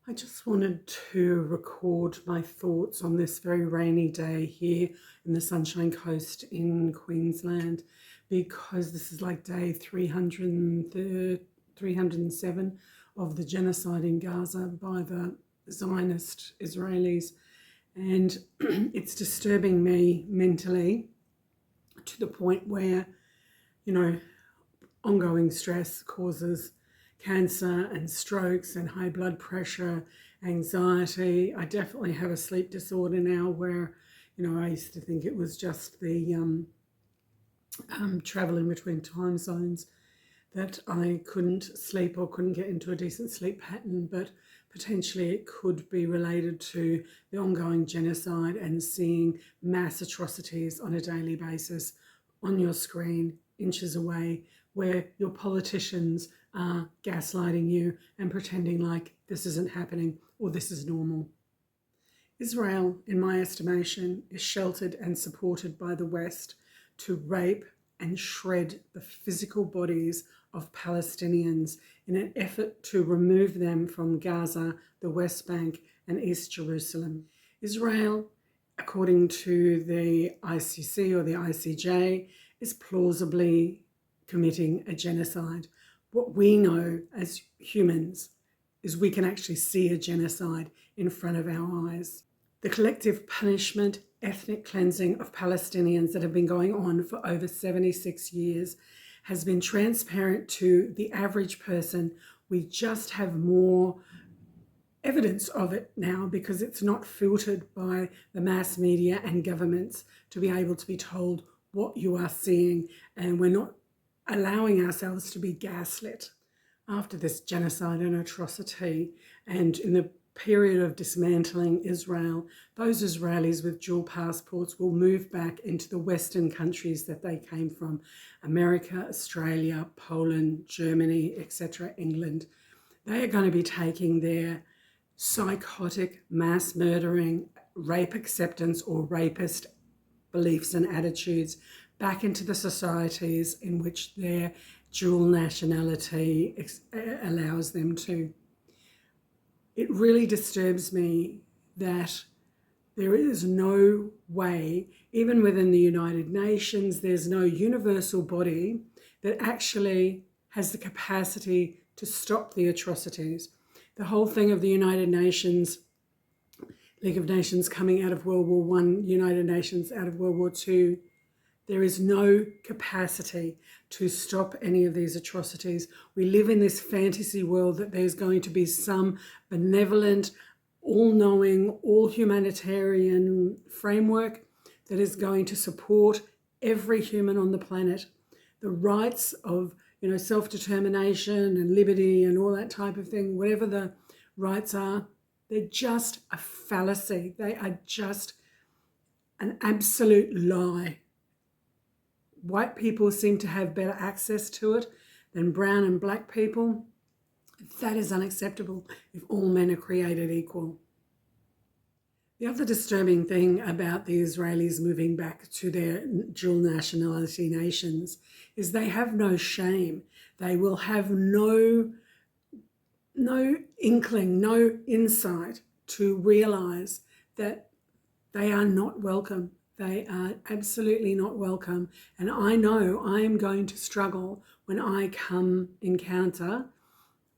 I just wanted to record my thoughts on this very rainy day here in the Sunshine Coast in Queensland, because this is like day 307 of the genocide in Gaza by the Zionist Israelis. And it's disturbing me mentally to the point where, you know, ongoing stress causes cancer and strokes and high blood pressure, anxiety. I definitely have a sleep disorder now where, I used to think it was just the traveling between time zones that I couldn't sleep or couldn't get into a decent sleep pattern, but potentially it could be related to the ongoing genocide and seeing mass atrocities on a daily basis on your screen, inches away, where your politicians are gaslighting you and pretending like this isn't happening or this is normal. Israel, in my estimation, is sheltered and supported by the West to rape and shred the physical bodies of Palestinians in an effort to remove them from Gaza, the West Bank, and East Jerusalem. Israel, according to the ICC or the ICJ, is plausibly committing a genocide. What we know as humans is we can actually see a genocide in front of our eyes. The collective punishment, ethnic cleansing of Palestinians that have been going on for over 76 years has been transparent to the average person. We just have more evidence of it now because it's not filtered by the mass media and governments to be able to be told what you are seeing, and we're not allowing ourselves to be gaslit. After this genocide and atrocity, and in the period of dismantling Israel, those Israelis with dual passports will move back into the Western countries that they came from: America, Australia, Poland, Germany, etc., England. They are going to be taking their psychotic, mass murdering, rape acceptance or rapist beliefs and attitudes back into the societies in which their dual nationality allows them to. It really disturbs me that there is no way, even within the United Nations, there's no universal body that actually has the capacity to stop the atrocities. The whole thing of the United Nations, League of Nations coming out of World War I, United Nations out of World War II, there is no capacity to stop any of these atrocities. We live in this fantasy world that there's going to be some benevolent, all-knowing, all-humanitarian framework that is going to support every human on the planet. The rights of, self-determination and liberty and all that type of thing, whatever the rights are, they're just a fallacy. They are just an absolute lie. White people seem to have better access to it than brown and black people. That is unacceptable if all men are created equal. The other disturbing thing about the Israelis moving back to their dual nationality nations is they have no shame. They will have no inkling, no insight to realise that they are not welcome. They are absolutely not welcome. And I know I am going to struggle when I come encounter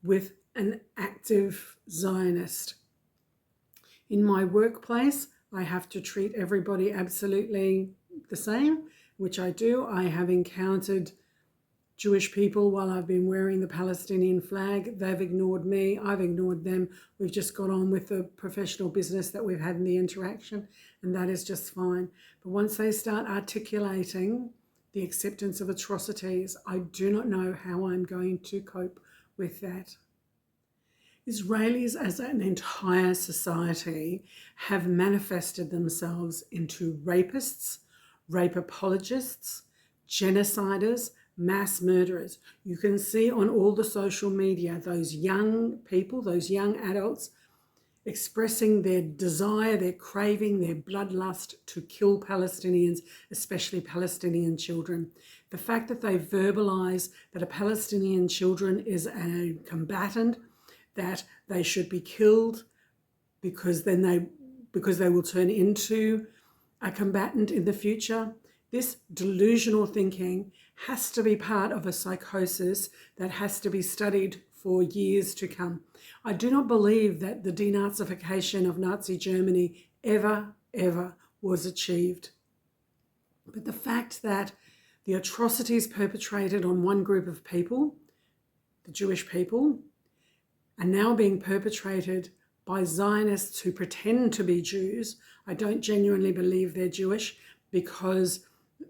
with an active Zionist. In my workplace, I have to treat everybody absolutely the same, which I do. I have encountered Jewish people while I've been wearing the Palestinian flag. They've ignored me, I've ignored them. We've just got on with the professional business that we've had in the interaction, and that is just fine. But once they start articulating the acceptance of atrocities, I do not know how I'm going to cope with that. Israelis as an entire society have manifested themselves into rapists, rape apologists, genociders, mass murderers. You can see on all the social media those young people, those young adults expressing their desire, their craving, their bloodlust to kill Palestinians, especially Palestinian children. The fact that they verbalise that a Palestinian children is a combatant, that they should be killed because they will turn into a combatant in the future. This delusional thinking has to be part of a psychosis that has to be studied for years to come. I do not believe that the denazification of Nazi Germany ever was achieved. But the fact that the atrocities perpetrated on one group of people, the Jewish people, are now being perpetrated by Zionists who pretend to be Jews. I don't genuinely believe they're Jewish, because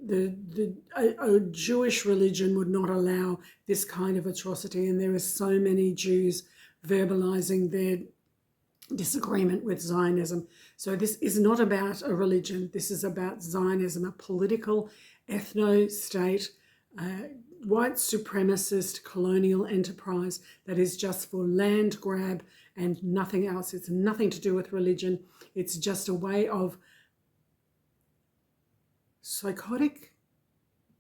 a Jewish religion would not allow this kind of atrocity, and there are so many Jews verbalizing their disagreement with Zionism. So this is not about a religion. This is about Zionism, a political ethno-state, white supremacist colonial enterprise that is just for land grab and nothing else. It's nothing to do with religion. It's just a way of psychotic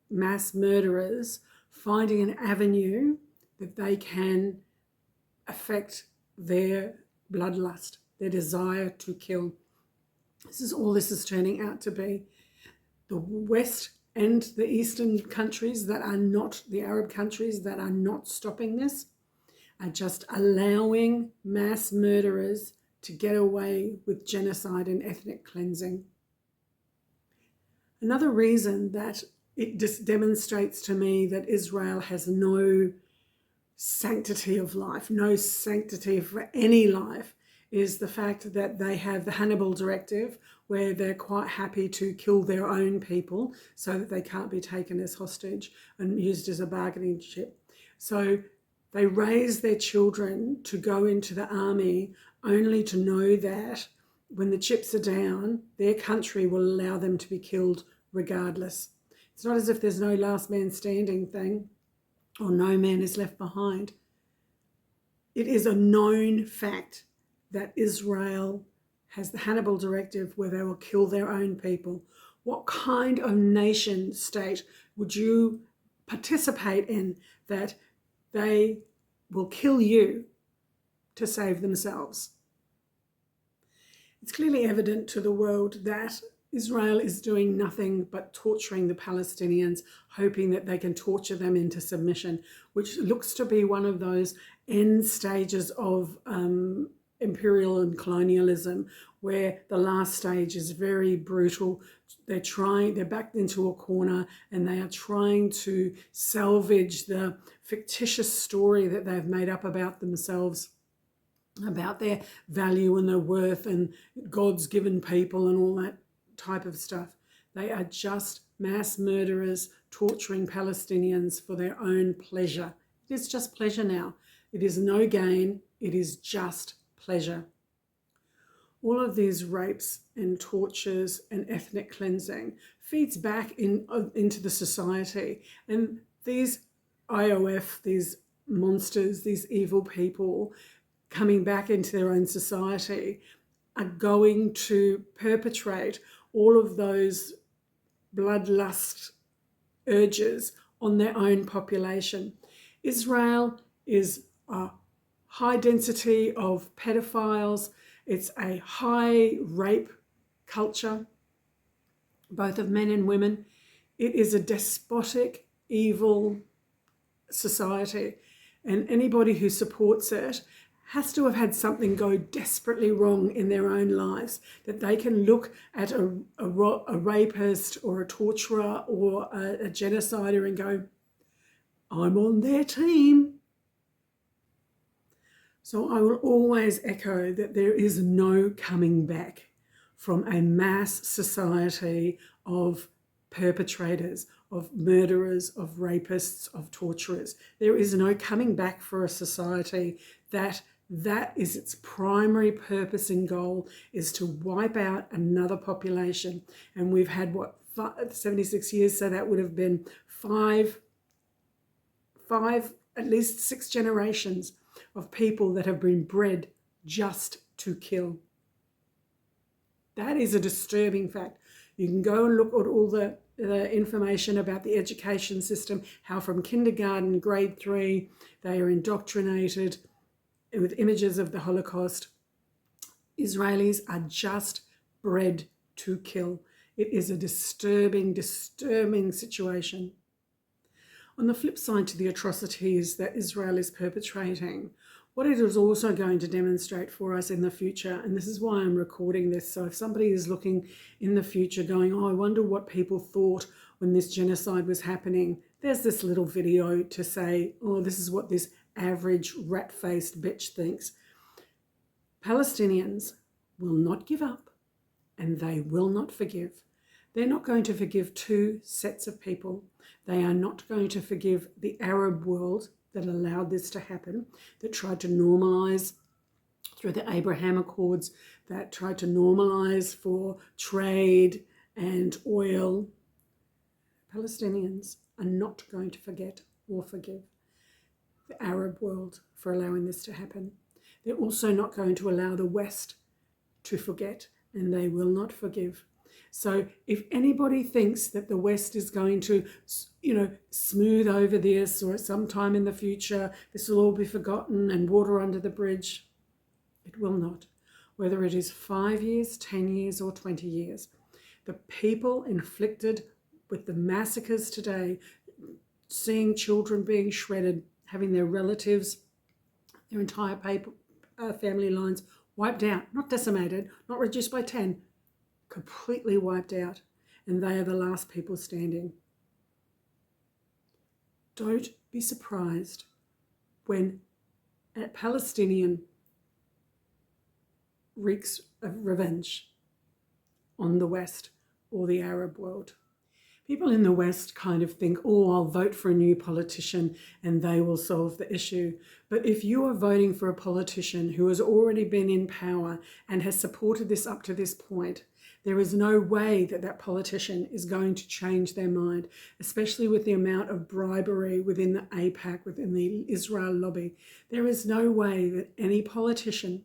mass murderers finding an avenue that they can affect their bloodlust, their desire to kill. This is all this is turning out to be. The West and the Eastern countries that are not, the Arab countries that are not stopping this, are just allowing mass murderers to get away with genocide and ethnic cleansing. Another reason that it just demonstrates to me that Israel has no sanctity of life, no sanctity for any life, is the fact that they have the Hannibal Directive, where they're quite happy to kill their own people so that they can't be taken as hostage and used as a bargaining chip. So they raise their children to go into the army only to know that when the chips are down, their country will allow them to be killed regardless. It's not as if there's no last man standing thing or no man is left behind. It is a known fact that Israel has the Hannibal Directive where they will kill their own people. What kind of nation state would you participate in that they will kill you to save themselves? It's clearly evident to the world that Israel is doing nothing but torturing the Palestinians, hoping that they can torture them into submission, which looks to be one of those end stages of imperial and colonialism, where the last stage is very brutal. They're backed into a corner and they are trying to salvage the fictitious story that they've made up about themselves, about their value and their worth and God's given people and all that type of stuff. They are just mass murderers torturing Palestinians for their own pleasure. It is just pleasure now. It is no gain. It is just pleasure. All of these rapes and tortures and ethnic cleansing feeds back into the society. And these IOF, these monsters, these evil people coming back into their own society are going to perpetrate all of those bloodlust urges on their own population. Israel is a high density of pedophiles. It's a high rape culture, both of men and women. It is a despotic, evil society. And anybody who supports it has to have had something go desperately wrong in their own lives, that they can look at a rapist or a torturer or a genocider and go, I'm on their team. So I will always echo that there is no coming back from a mass society of perpetrators, of murderers, of rapists, of torturers. There is no coming back for a society that is its primary purpose and goal, is to wipe out another population. And we've had, 76 years, so that would have been five, at least 6 generations of people that have been bred just to kill. That is a disturbing fact. You can go and look at all the information about the education system, how from kindergarten, grade 3, they are indoctrinated with images of the Holocaust. Israelis are just bred to kill. It is a disturbing, disturbing situation. On the flip side to the atrocities that Israel is perpetrating, what it is also going to demonstrate for us in the future, and this is why I'm recording this, so if somebody is looking in the future going, oh, I wonder what people thought when this genocide was happening, there's this little video to say, oh, this is what this average rat-faced bitch thinks. Palestinians will not give up, and they will not forgive. They're not going to forgive two sets of people. They are not going to forgive the Arab world that allowed this to happen, that tried to normalize through the Abraham Accords, that tried to normalize for trade and oil. Palestinians are not going to forget or forgive the Arab world for allowing this to happen. They're also not going to allow the West to forget, and they will not forgive. So if anybody thinks that the West is going to, smooth over this, or at some time in the future, this will all be forgotten and water under the bridge, it will not. Whether it is 5 years, 10 years, or 20 years. The people inflicted with the massacres today, seeing children being shredded, having their relatives, their entire family lines wiped out, not decimated, not reduced by 10, completely wiped out, and they are the last people standing. Don't be surprised when a Palestinian wreaks of revenge on the West or the Arab world. People in the West kind of think, oh, I'll vote for a new politician and they will solve the issue. But if you are voting for a politician who has already been in power and has supported this up to this point, there is no way that that politician is going to change their mind, especially with the amount of bribery within the AIPAC, within the Israel lobby. There is no way that any politician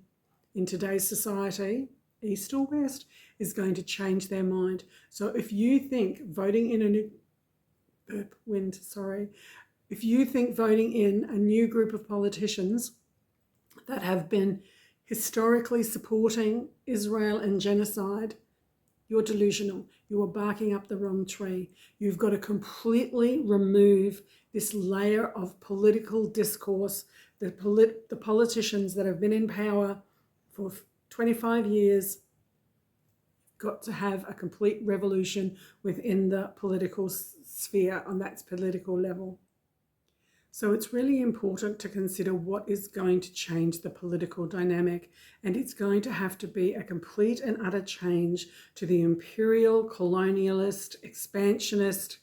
in today's society, East or West, is going to change their mind. So if you think voting in a new if you think voting in a new group of politicians that have been historically supporting Israel and genocide, you're delusional. You are barking up the wrong tree. You've got to completely remove this layer of political discourse. The politicians that have been in power for 25 years got to have a complete revolution within the political sphere on that political level. So it's really important to consider what is going to change the political dynamic, and it's going to have to be a complete and utter change to the imperial, colonialist, expansionist,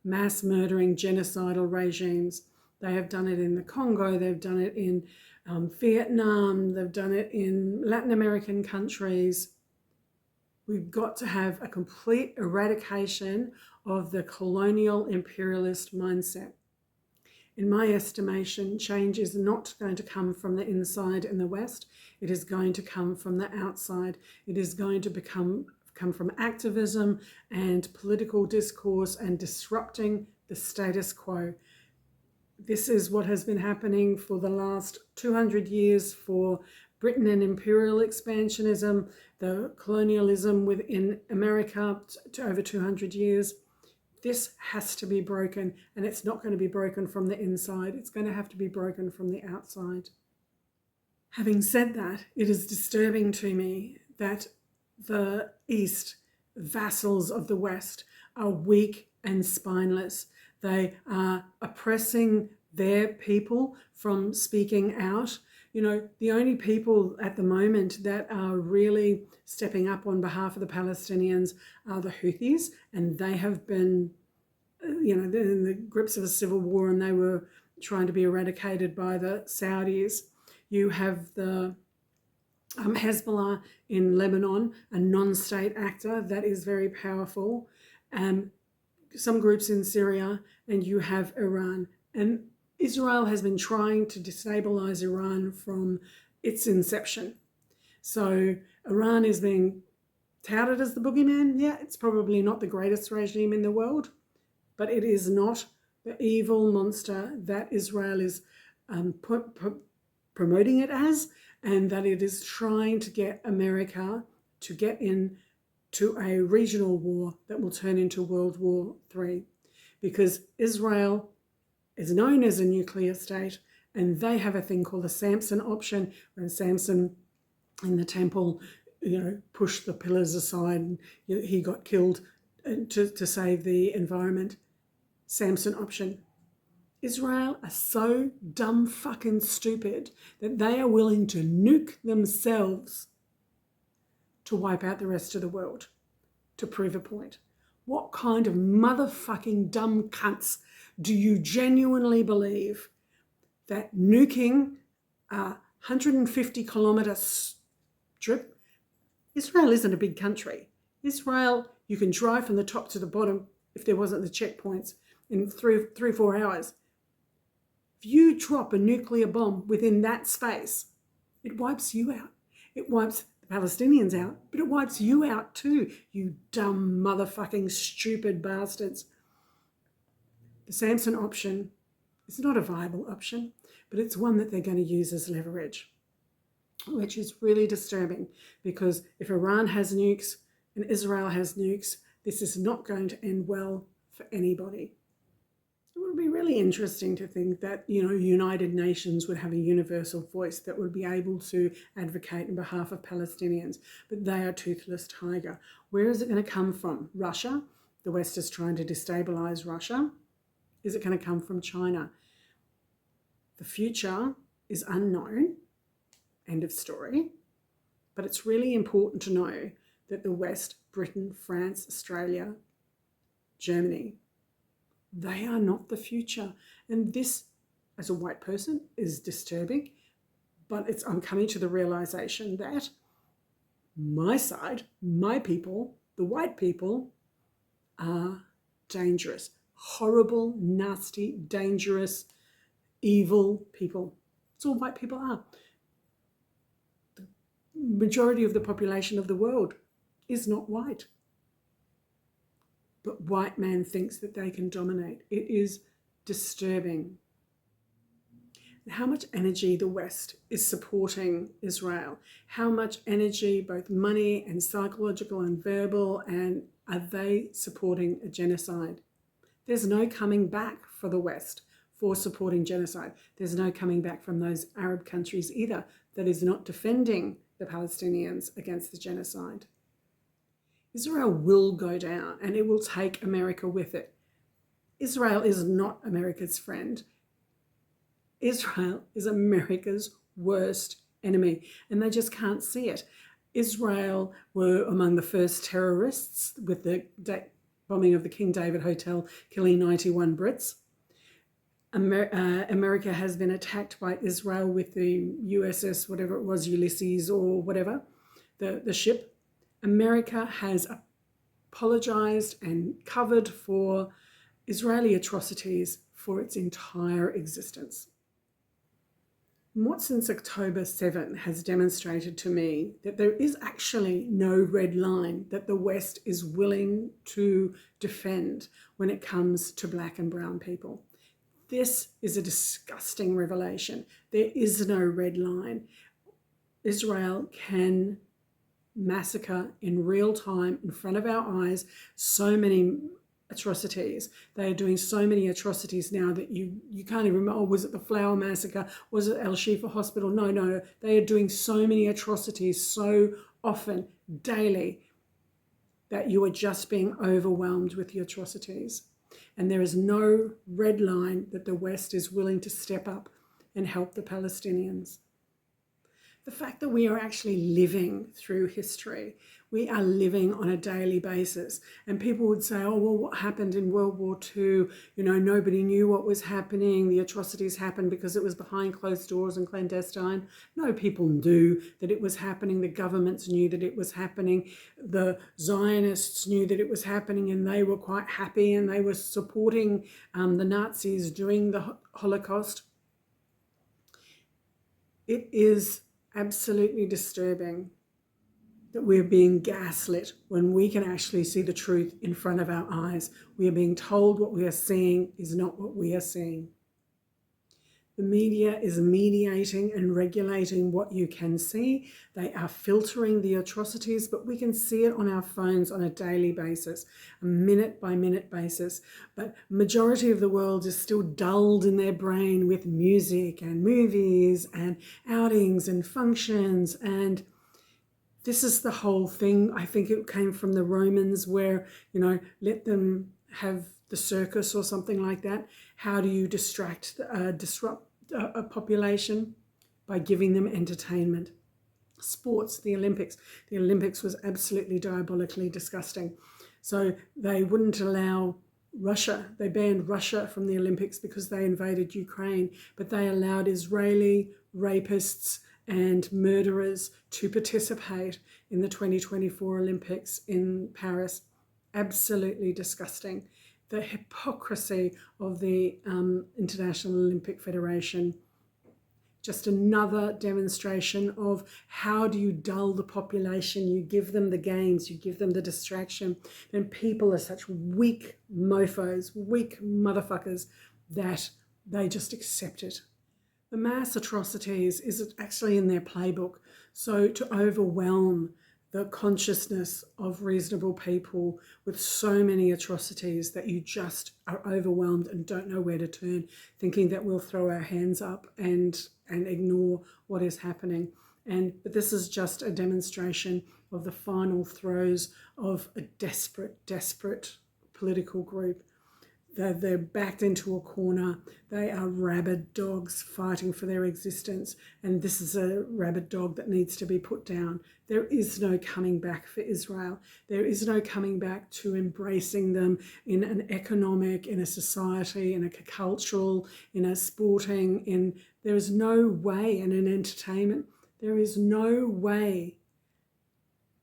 mass murdering, genocidal regimes. They have done it in the Congo, they've done it in Vietnam, they've done it in Latin American countries. We've got to have a complete eradication of the colonial imperialist mindset. In my estimation, change is not going to come from the inside in the West. It is going to come from the outside. It is going to come from activism and political discourse and disrupting the status quo. This is what has been happening for the last 200 years for Britain and imperial expansionism, the colonialism within America to over 200 years. This has to be broken, and it's not going to be broken from the inside. It's going to have to be broken from the outside. Having said that, it is disturbing to me that the East, vassals of the West, are weak and spineless. They are oppressing their people from speaking out. The only people at the moment that are really stepping up on behalf of the Palestinians are the Houthis, and they have been, in the grips of a civil war, and they were trying to be eradicated by the Saudis. You have the Hezbollah in Lebanon, a non-state actor that is very powerful. Some groups in Syria, and you have Iran. And Israel has been trying to destabilize Iran from its inception. So Iran is being touted as the boogeyman. Yeah, it's probably not the greatest regime in the world, but it is not the evil monster that Israel is promoting it as, and that it is trying to get America to get into a regional war that will turn into World War III, because Israel is known as a nuclear state, and they have a thing called the Samson option, when Samson in the temple, pushed the pillars aside and he got killed to save the environment. Samson option. Israel are so dumb fucking stupid that they are willing to nuke themselves to wipe out the rest of the world, to prove a point. What kind of motherfucking dumb cunts do you genuinely believe that nuking a 150-kilometre strip? Israel isn't a big country. Israel, you can drive from the top to the bottom if there wasn't the checkpoints in 4 hours. If you drop a nuclear bomb within that space, it wipes you out. It wipes the Palestinians out, but it wipes you out too, you dumb motherfucking stupid bastards. The Samson option is not a viable option, but it's one that they're going to use as leverage, which is really disturbing, because if Iran has nukes and Israel has nukes, this is not going to end well for anybody. It would be really interesting to think that, United Nations would have a universal voice that would be able to advocate on behalf of Palestinians, but they are toothless tiger. Where is it going to come from? Russia? The West is trying to destabilize Russia. Is it going to come from China? The future is unknown. End of story. But it's really important to know that the West, Britain, France, Australia, Germany, they are not the future. And this, as a white person, is disturbing. But I'm coming to the realization that my side, my people, the white people, are dangerous. Horrible, nasty, dangerous, evil people. That's all white people are. The majority of the population of the world is not white. But white man thinks that they can dominate. It is disturbing. And how much energy the West is supporting Israel. How much energy, both money and psychological and verbal, and are they supporting a genocide? There's no coming back for the West for supporting genocide. There's no coming back from those Arab countries either that is not defending the Palestinians against the genocide. Israel will go down, and it will take America with it. Israel is not America's friend. Israel is America's worst enemy, and they just can't see it. Israel were among the first terrorists with the bombing of the King David Hotel, killing 91 Brits. America has been attacked by Israel with the USS, whatever it was, Ulysses or whatever, the ship. America has apologized and covered for Israeli atrocities for its entire existence. What since October 7 has demonstrated to me that there is actually no red line that the West is willing to defend when it comes to black and brown people. This is a disgusting revelation. There is no red line. Israel can massacre in real time in front of our eyes so many atrocities. They are doing so many atrocities now that you can't even remember, was it the Flower Massacre? Was it Al Shifa Hospital? No. They are doing so many atrocities so often, daily, that you are just being overwhelmed with the atrocities. And there is no red line that the West is willing to step up and help the Palestinians. The fact that we are actually living through history, we are living on a daily basis. And people would say, oh, well, what happened in World War II? Nobody knew what was happening. The atrocities happened because it was behind closed doors and clandestine. No, people knew that it was happening. The governments knew that it was happening. The Zionists knew that it was happening, and they were quite happy, and they were supporting the Nazis during the Holocaust. It is absolutely disturbing that we're being gaslit when we can actually see the truth in front of our eyes. We are being told what we are seeing is not what we are seeing. The media is mediating and regulating what you can see. They are filtering the atrocities, but we can see it on our phones on a daily basis, a minute by minute basis. But majority of the world is still dulled in their brain with music and movies and outings and functions. And this is the whole thing. I think it came from the Romans where, let them have the circus or something like that. How do you disrupt a population? By giving them entertainment. Sports, the Olympics. The Olympics was absolutely diabolically disgusting. So they wouldn't allow Russia. They banned Russia from the Olympics because they invaded Ukraine, but they allowed Israeli rapists and murderers to participate in the 2024 Olympics in Paris. Absolutely disgusting. The hypocrisy of the International Olympic Federation. Just another demonstration of how do you dull the population? You give them the games, you give them the distraction, and people are such weak mofos, weak motherfuckers that they just accept it. The mass atrocities is actually in their playbook. So to overwhelm the consciousness of reasonable people with so many atrocities that you just are overwhelmed and don't know where to turn, thinking that we'll throw our hands up and ignore what is happening. But this is just a demonstration of the final throes of a desperate political group. They're backed into a corner. They are rabid dogs fighting for their existence. And this is a rabid dog that needs to be put down. There is no coming back for Israel. There is no coming back to embracing them in an economic, in a society, in a cultural, in a sporting, there is no way in an entertainment. There is no way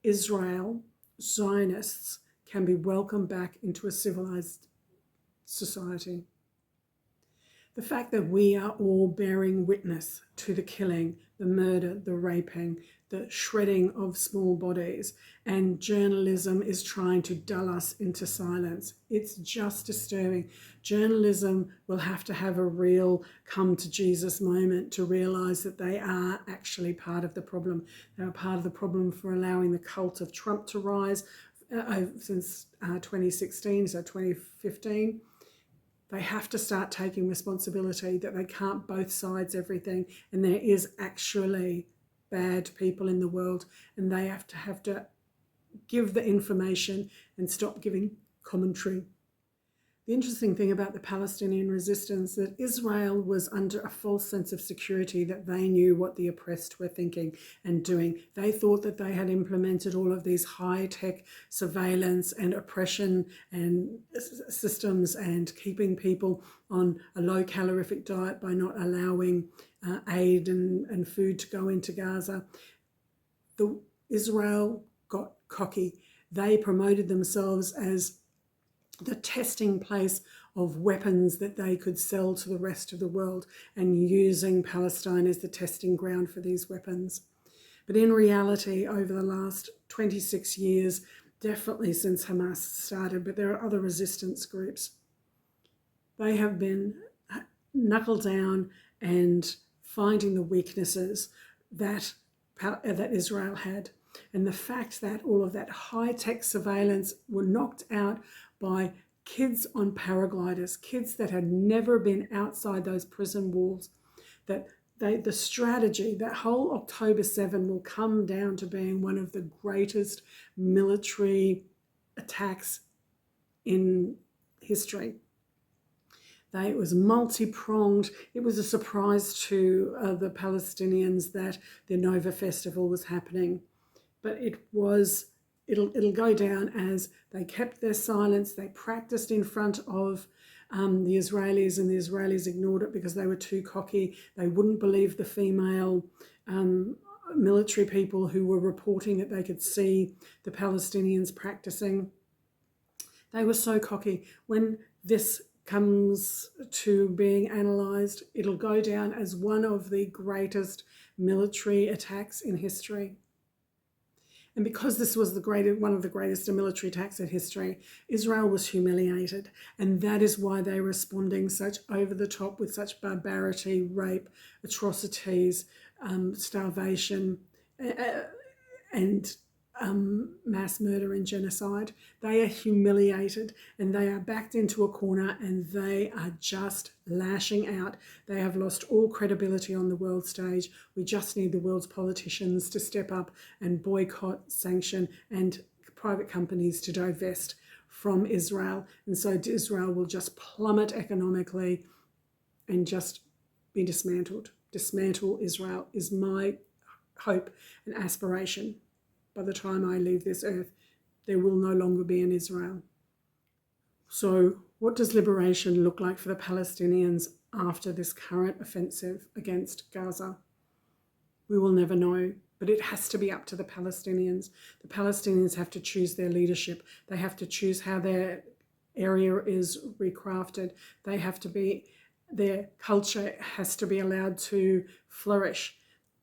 Israel, Zionists, can be welcomed back into a civilized society. The fact that we are all bearing witness to the killing, the murder, the raping, the shredding of small bodies, and journalism is trying to dull us into silence. It's just disturbing. Journalism will have to have a real come to Jesus moment to realise that they are actually part of the problem. They are part of the problem for allowing the cult of Trump to rise since 2016, so 2015. They have to start taking responsibility that they can't both sides everything, and there is actually bad people in the world, and they have to give the information and stop giving commentary. The interesting thing about the Palestinian resistance that Israel was under a false sense of security that they knew what the oppressed were thinking and doing. They thought that they had implemented all of these high-tech surveillance and oppression and systems and keeping people on a low calorific diet by not allowing aid and food to go into Gaza. Israel got cocky. They promoted themselves as the testing place of weapons that they could sell to the rest of the world, and using Palestine as the testing ground for these weapons. But in reality, over the last 26 years, definitely since Hamas started, but there are other resistance groups, they have been knuckle down and finding the weaknesses that Israel had. And the fact that all of that high-tech surveillance were knocked out by kids on paragliders, kids that had never been outside those prison walls, that the strategy, that whole October 7 will come down to being one of the greatest military attacks in history. It was multi-pronged. It was a surprise to the Palestinians that the Nova Festival was happening. But it'll go down as they kept their silence. They practiced in front of the Israelis, and the Israelis ignored it because they were too cocky. They wouldn't believe the female military people who were reporting that they could see the Palestinians practicing. They were so cocky. When this comes to being analysed, it'll go down as one of the greatest military attacks in history. And because this was one of the greatest military attacks in history, Israel was humiliated. And that is why they're responding such over the top with such barbarity, rape, atrocities, starvation, and mass murder and genocide. They are humiliated and they are backed into a corner and they are just lashing out. They have lost all credibility on the world stage. We just need the world's politicians to step up and boycott, sanction, and private companies to divest from Israel. And so Israel will just plummet economically and just be dismantled. Dismantle Israel is my hope and aspiration. By the time I leave this earth, there will no longer be an Israel. So what does liberation look like for the Palestinians after this current offensive against Gaza? We will never know, but it has to be up to the Palestinians. The Palestinians have to choose their leadership. They have to choose how their area is recrafted. Their culture has to be allowed to flourish.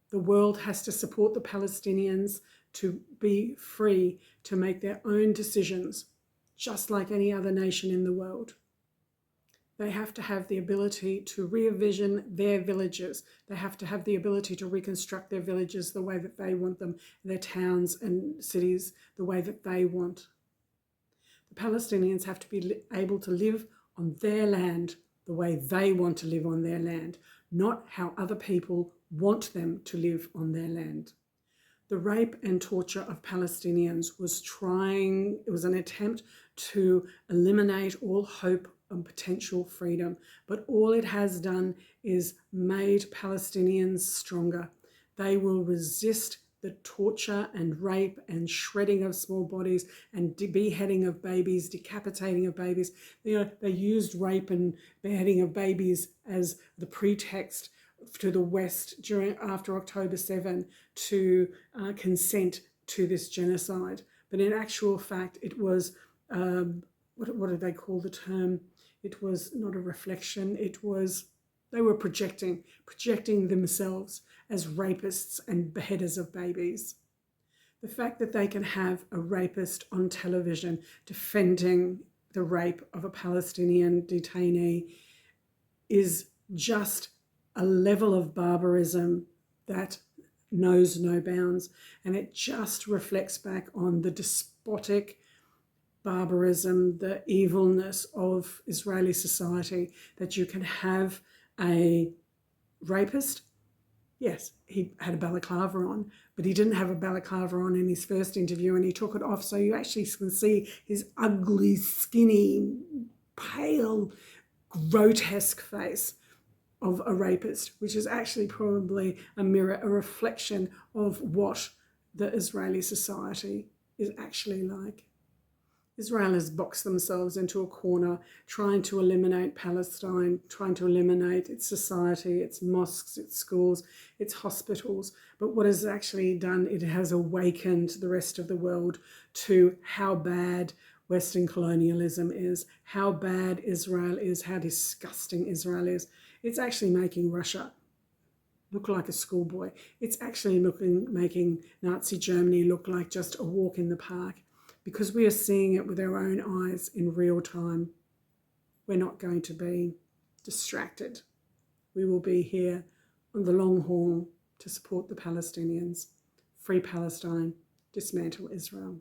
The world has to support the Palestinians to be free to make their own decisions, just like any other nation in the world. They have to have the ability to re-envision their villages. They have to have the ability to reconstruct their villages the way that they want them, their towns and cities the way that they want. The Palestinians have to be able to live on their land the way they want to live on their land, not how other people want them to live on their land. The rape and torture of Palestinians it was an attempt to eliminate all hope and potential freedom. But all it has done is made Palestinians stronger. They will resist the torture and rape and shredding of small bodies and beheading of babies, decapitating of babies. They used rape and beheading of babies as the pretext to the West after October 7 to consent to this genocide. But in actual fact, it was, what did they call the term? It was not a reflection. They were projecting themselves as rapists and beheaders of babies. The fact that they can have a rapist on television defending the rape of a Palestinian detainee is just a level of barbarism that knows no bounds. And it just reflects back on the despotic barbarism, the evilness of Israeli society, that you can have a rapist. Yes, he had a balaclava on, but he didn't have a balaclava on in his first interview and he took it off. So you actually can see his ugly, skinny, pale, grotesque face of a rapist, which is actually probably a reflection of what the Israeli society is actually like. Israel has boxed themselves into a corner, trying to eliminate Palestine, trying to eliminate its society, its mosques, its schools, its hospitals. But what it's actually done, it has awakened the rest of the world to how bad Western colonialism is, how bad Israel is, how disgusting Israel is. It's actually making Russia look like a schoolboy. It's actually making Nazi Germany look like just a walk in the park, because we are seeing it with our own eyes in real time. We're not going to be distracted. We will be here on the long haul to support the Palestinians. Free Palestine, dismantle Israel.